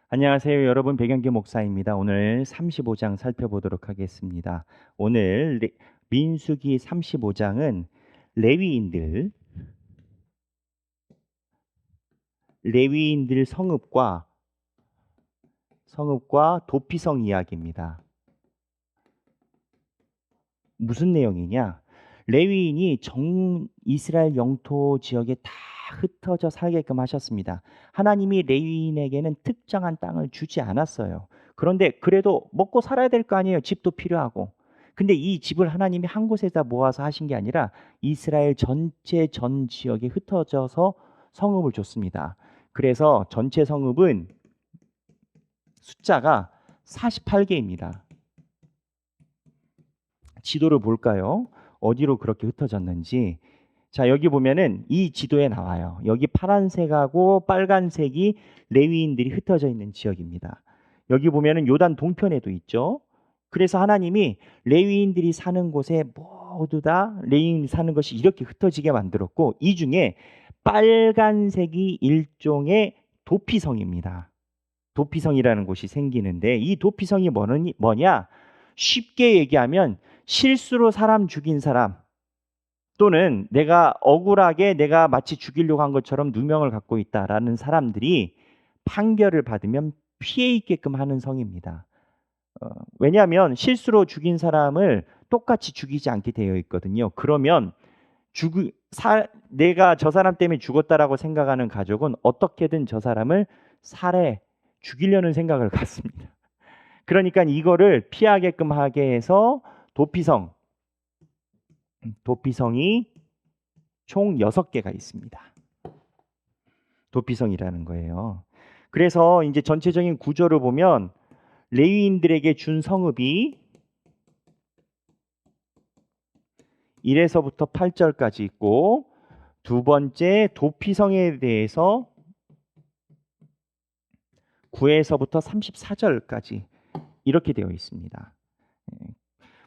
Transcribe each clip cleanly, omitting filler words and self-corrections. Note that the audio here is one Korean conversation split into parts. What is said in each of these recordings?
안녕하세요, 여러분. 백영기 목사입니다. 오늘 35장 살펴보도록 하겠습니다. 오늘 민수기 35장은 레위인들 성읍과 도피성 이야기입니다. 무슨 내용이냐? 레위인이 전 이스라엘 영토 지역에 다 흩어져 살게끔 하셨습니다. 하나님이 레위인에게는 특정한 땅을 주지 않았어요. 그런데 그래도 먹고 살아야 될 거 아니에요. 집도 필요하고. 근데 이 집을 하나님이 한 곳에다 모아서 하신 게 아니라 이스라엘 전체 전 지역에 흩어져서 성읍을 줬습니다. 그래서 전체 성읍은 숫자가 48개입니다. 지도를 볼까요? 어디로 그렇게 흩어졌는지. 자, 여기 보면은 이 지도에 나와요. 여기 파란색하고 빨간색이 레위인들이 흩어져 있는 지역입니다. 여기 보면은 요단 동편에도 있죠. 그래서 하나님이 레위인들이 사는 곳에 모두 다 레위인이 사는 것이 이렇게 흩어지게 만들었고, 이 중에 빨간색이 일종의 도피성입니다. 도피성이라는 곳이 생기는데, 이 도피성이 뭐냐? 쉽게 얘기하면 실수로 사람 죽인 사람, 또는 내가 억울하게 내가 마치 죽이려고 한 것처럼 누명을 갖고 있다라는 사람들이 판결을 받으면 피해 있게끔 하는 성입니다. 왜냐하면 실수로 죽인 사람을 똑같이 죽이지 않게 되어 있거든요. 그러면 내가 저 사람 때문에 죽었다라고 생각하는 가족은 어떻게든 저 사람을 죽이려는 생각을 갖습니다. 그러니까 이거를 피하게끔 하게 해서 도피성이 총 6개가 있습니다. 도피성이라는 거예요. 그래서 이제 전체적인 구조를 보면 레위인들에게 준 성읍이 1에서부터 8절까지 있고, 두 번째 도피성에 대해서 9에서부터 34절까지 이렇게 되어 있습니다.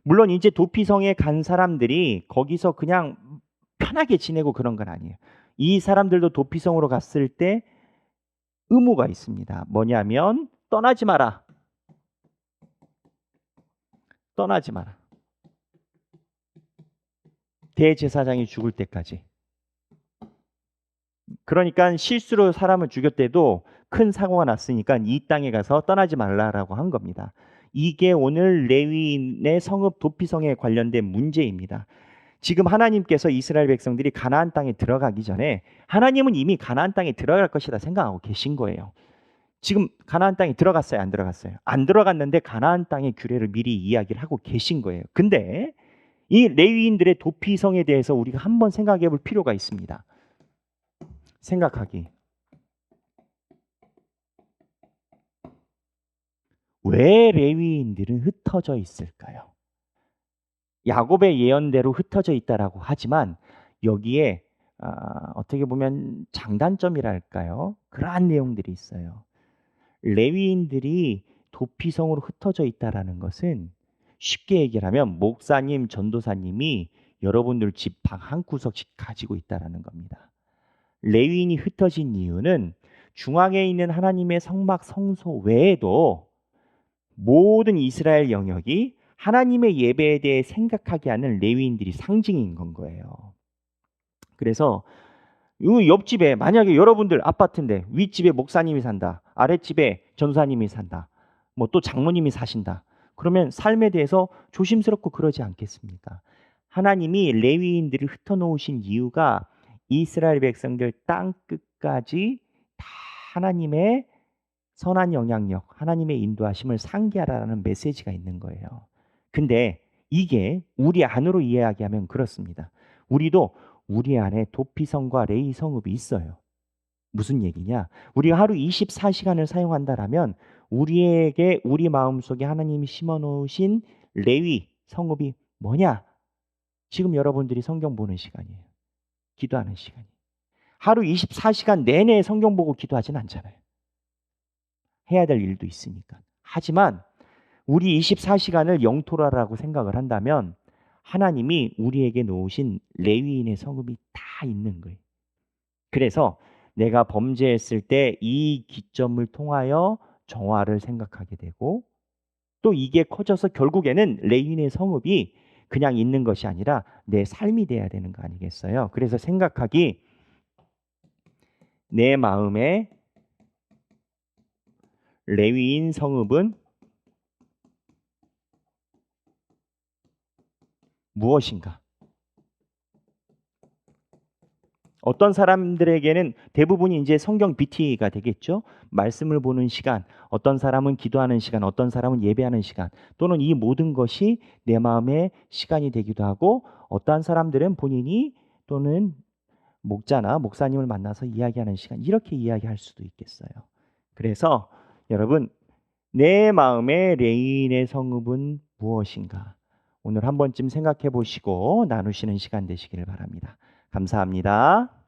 물론 이제 도피성에 간 사람들이 거기서 그냥 편하게 지내고 그런 건 아니에요. 이 사람들도 도피성으로 갔을 때 의무가 있습니다. 뭐냐면 떠나지 마라. 떠나지 마라. 대제사장이 죽을 때까지. 그러니까 실수로 사람을 죽였대도 큰 사고가 났으니까 이 땅에 가서 떠나지 말라라고 한 겁니다. 이게 오늘 레위인의 성읍 도피성에 관련된 문제입니다. 지금 하나님께서 이스라엘 백성들이 가나안 땅에 들어가기 전에 하나님은 이미 가나안 땅에 들어갈 것이다 생각하고 계신 거예요. 지금 가나안 땅에 들어갔어요, 안 들어갔어요? 안 들어갔는데 가나안 땅의 규례를 미리 이야기를 하고 계신 거예요. 근데 이 레위인들의 도피성에 대해서 우리가 한번 생각해 볼 필요가 있습니다. 생각하기. 왜 레위인들은 흩어져 있을까요? 야곱의 예언대로 흩어져 있다라고 하지만 여기에 어떻게 보면 장단점이랄까요? 그러한 내용들이 있어요. 레위인들이 도피성으로 흩어져 있다라는 것은 쉽게 얘기를 하면 목사님, 전도사님이 여러분들 집 방 한 구석씩 가지고 있다라는 겁니다. 레위인이 흩어진 이유는 중앙에 있는 하나님의 성막 성소 외에도 모든 이스라엘 영역이 하나님의 예배에 대해 생각하게 하는 레위인들이 상징인 건 거예요. 그래서 이 옆집에 만약에 여러분들 아파트인데 윗집에 목사님이 산다, 아랫집에 전사님이 산다, 뭐 또 장모님이 사신다. 그러면 삶에 대해서 조심스럽고 그러지 않겠습니까? 하나님이 레위인들을 흩어놓으신 이유가 이스라엘 백성들 땅 끝까지 다 하나님의 선한 영향력, 하나님의 인도하심을 상기하라는 메시지가 있는 거예요. 근데 이게 우리 안으로 이야기하면 그렇습니다. 우리도 우리 안에 도피성과 레위 성읍이 있어요. 무슨 얘기냐? 우리가 하루 24시간을 사용한다라면 우리에게 우리 마음속에 하나님이 심어 놓으신 레위 성읍이 뭐냐? 지금 여러분들이 성경 보는 시간이에요. 기도하는 시간이에요. 하루 24시간 내내 성경 보고 기도하진 않잖아요. 해야 될 일도 있으니까. 하지만 우리 24시간을 영토라라고 생각을 한다면 하나님이 우리에게 놓으신 레위인의 성읍이 다 있는 거예요. 그래서 내가 범죄했을 때 이 기점을 통하여 정화를 생각하게 되고 또 이게 커져서 결국에는 레윈의 성읍이 그냥 있는 것이 아니라 내 삶이 돼야 되는 거 아니겠어요? 그래서 생각하기 내 마음에 레위인 성읍은 무엇인가? 어떤 사람들에게는 대부분이 이제 성경 BT가 되겠죠. 말씀을 보는 시간, 어떤 사람은 기도하는 시간, 어떤 사람은 예배하는 시간, 또는 이 모든 것이 내 마음의 시간이 되기도 하고, 어떠한 사람들은 본인이 또는 목자나 목사님을 만나서 이야기하는 시간, 이렇게 이야기할 수도 있겠어요. 그래서 여러분, 내 마음의 레인의 성읍은 무엇인가? 오늘 한 번쯤 생각해 보시고 나누시는 시간 되시기를 바랍니다. 감사합니다.